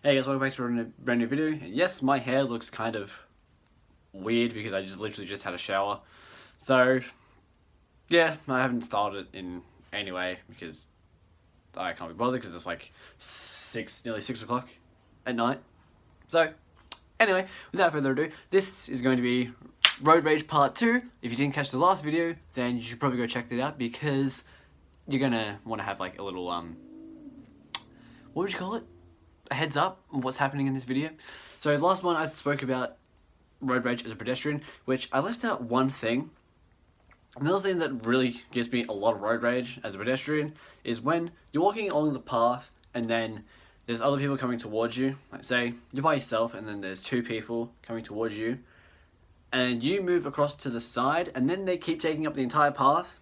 Hey guys, welcome back to a brand new video. And yes, my hair looks kind of weird because I literally just had a shower. So yeah, I haven't styled it in any way because I can't be bothered because it's like nearly 6 o'clock at night. So anyway, without further ado, this is going to be Road Rage Part 2. If you didn't catch the last video, then you should probably go check that out because you're gonna want to have like a little what would you call it? A heads up on what's happening in this video. So the last one I spoke about road rage as a pedestrian, which I left out one thing. Another thing that really gives me a lot of road rage as a pedestrian is when you're walking along the path and then there's other people coming towards you. Like say you're by yourself and then there's two people coming towards you and you move across to the side and then they keep taking up the entire path.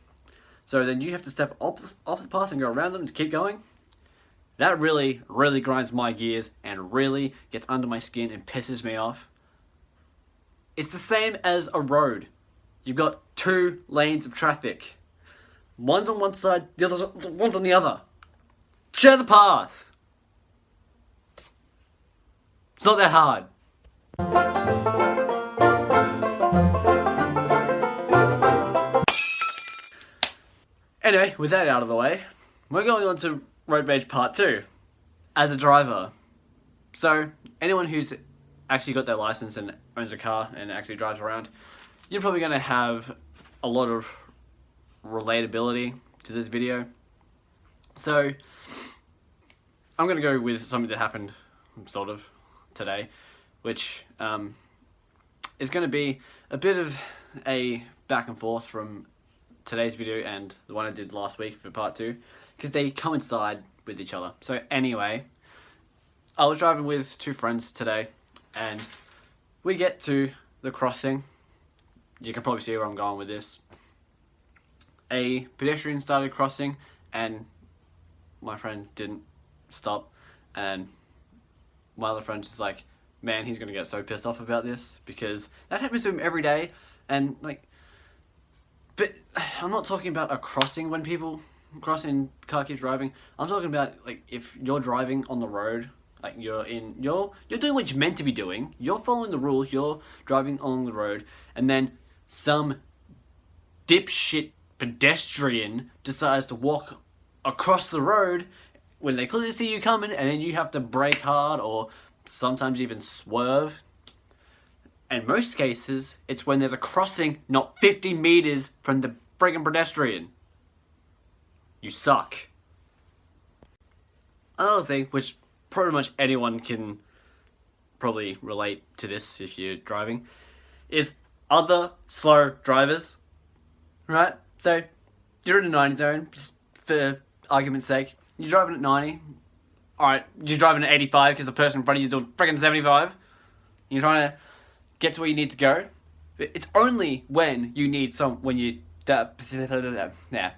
So then you have to step off the path and go around them to keep going. That really grinds my gears and really gets under my skin and pisses me off. It's the same as a road. You've got two lanes of traffic. One's on one side, one's on the other. Share the path. It's not that hard. Anyway, with that out of the way, we're going on to Road Rage Part 2 as a driver. So anyone who's actually got their license and owns a car and actually drives around, you're probably going to have a lot of relatability to this video. So I'm going to go with something that happened sort of today, which is going to be a bit of a back and forth from today's video and the one I did last week for Part 2. Because they coincide with each other. So anyway, I was driving with two friends today and we get to the crossing. You can probably see where I'm going with this. A pedestrian started crossing and my friend didn't stop, and my other friend is like, man, he's gonna get so pissed off about this because that happens to him every day. And like, but I'm not talking about a crossing when people crossing, car keeps driving. I'm talking about like if you're driving on the road, like you're doing what you're meant to be doing. You're following the rules. You're driving along the road, and then some dipshit pedestrian decides to walk across the road when they clearly see you coming, and then you have to brake hard or sometimes even swerve. In most cases, it's when there's a crossing not 50 meters from the friggin' pedestrian. You suck. Another thing, which pretty much anyone can probably relate to this if you're driving, is other slow drivers. Right? So, you're in a 90 zone, just for argument's sake. You're driving at 90. Alright, you're driving at 85 because the person in front of you is doing friggin' 75. You're trying to get to where you need to go. It's only when you need yeah.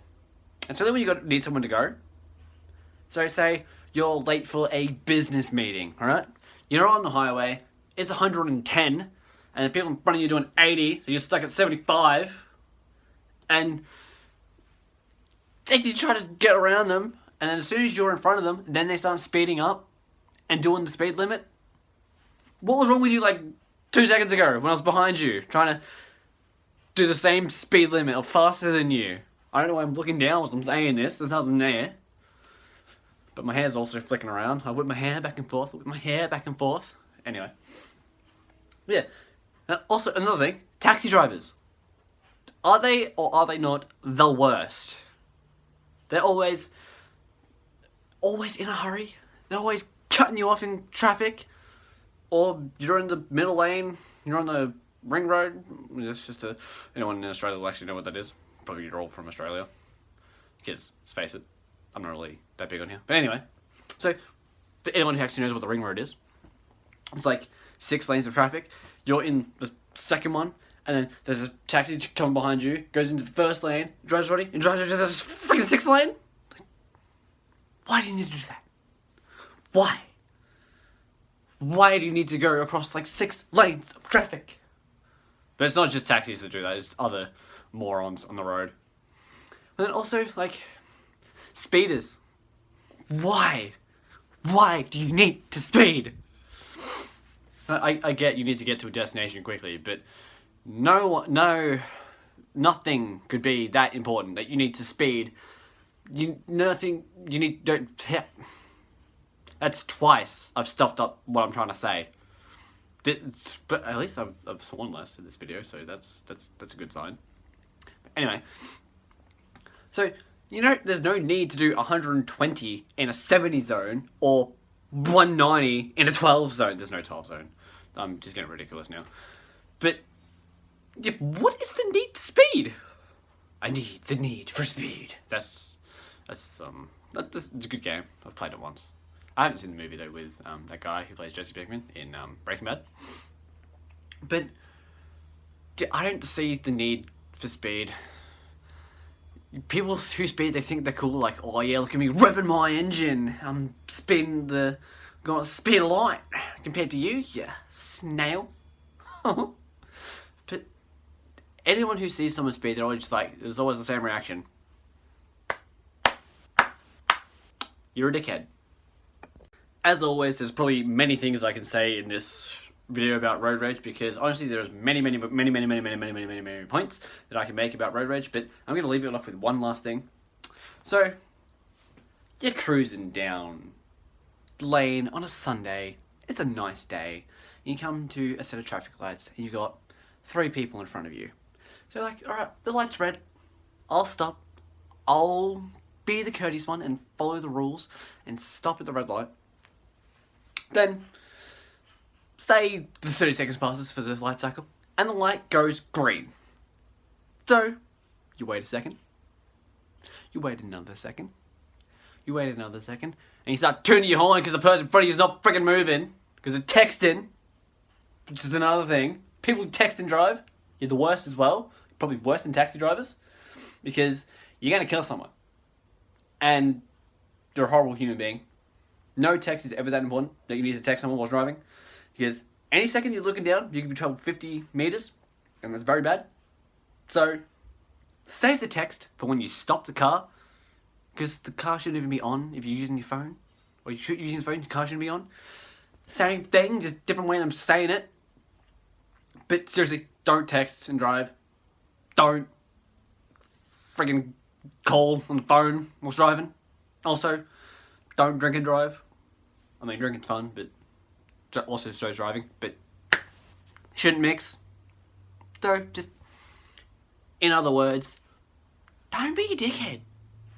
And so then when you need someone to go, so say you're late for a business meeting, alright? You're on the highway, it's 110, and the people in front of you are doing 80, so you're stuck at 75, and then you try to get around them, and then as soon as you're in front of them, then they start speeding up and doing the speed limit. What was wrong with you like 2 seconds ago when I was behind you, trying to do the same speed limit or faster than you? I don't know why I'm looking down whilst I'm saying this. There's nothing there. But my hair's also flicking around. I whip my hair back and forth. Anyway. Yeah. Also, another thing. Taxi drivers. Are they or are they not the worst? They're always in a hurry. They're always cutting you off in traffic. Or you're in the middle lane. You're on the ring road. It's just anyone in Australia will actually know what that is. Probably you're all from Australia. Because, let's face it, I'm not really that big on here. But anyway, so for anyone who actually knows what the ring road is, it's like 6 lanes of traffic. You're in the second one, and then there's a taxi coming behind you, goes into the first lane, drives ready, and drives into the freaking 6th lane. Like, why do you need to do that? Why? Why do you need to go across like 6 lanes of traffic? But it's not just taxis that do that, it's other morons on the road. And then also, like, speeders. Why? Why do you need to speed? I get you need to get to a destination quickly, but no, nothing could be that important that you need to speed. That's twice I've stuffed up what I'm trying to say. But at least I've sworn less in this video, so that's a good sign. Anyway, so there's no need to do 120 in a 70 zone or 190 in a 12 zone. There's no 12 zone. I'm just getting ridiculous now. But what is the need to speed? I need the need for speed. That's it's a good game. I've played it once. I haven't seen the movie though with that guy who plays Jesse Pinkman in Breaking Bad. But I don't see the need for speed. People who speed, they think they're cool. Like, oh yeah, look at me revving my engine. I'm got a speed of light compared to you, snail. But anyone who sees someone speed, they're always just like, there's always the same reaction. You're a dickhead. As always, there's probably many things I can say in this video about road rage, because honestly there's many points that I can make about road rage, but I'm going to leave it off with one last thing. So, you're cruising down the lane on a Sunday, it's a nice day, and you come to a set of traffic lights and you've got 3 people in front of you. So you're like, alright, the light's red, I'll stop, I'll be the courteous one and follow the rules and stop at the red light. Then, say the 30 seconds passes for the light cycle, and the light goes green. So, you wait a second, you wait another second, you wait another second, and you start tuning your horn because the person in front of you is not freaking moving, because they're texting, which is another thing. People who text and drive, you're the worst as well, probably worse than taxi drivers, because you're going to kill someone, and you're a horrible human being. No text is ever that important that you need to text someone while driving, because any second you're looking down, you could be traveling 50 meters, and that's very bad. So, save the text for when you stop the car, because the car shouldn't even be on if you're using your phone, or you're using your phone, the car shouldn't be on. Same thing, just different way I'm saying it. But seriously, don't text and drive. Don't friggin' call on the phone whilst driving. Also, don't drink and drive. I mean, drinking's fun, but also shows driving, but shouldn't mix. So, just, in other words, don't be a dickhead.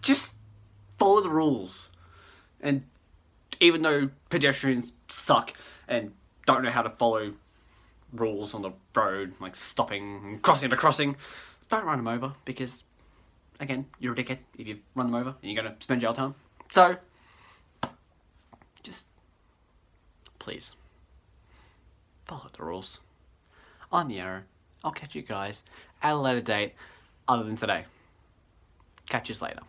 Just follow the rules. And even though pedestrians suck and don't know how to follow rules on the road, like stopping and crossing at a crossing, don't run them over, because, again, you're a dickhead if you run them over and you're going to spend jail time. So, just, please, follow the rules. I'm The-RealArrow. I'll catch you guys at a later date other than today. Catch you later.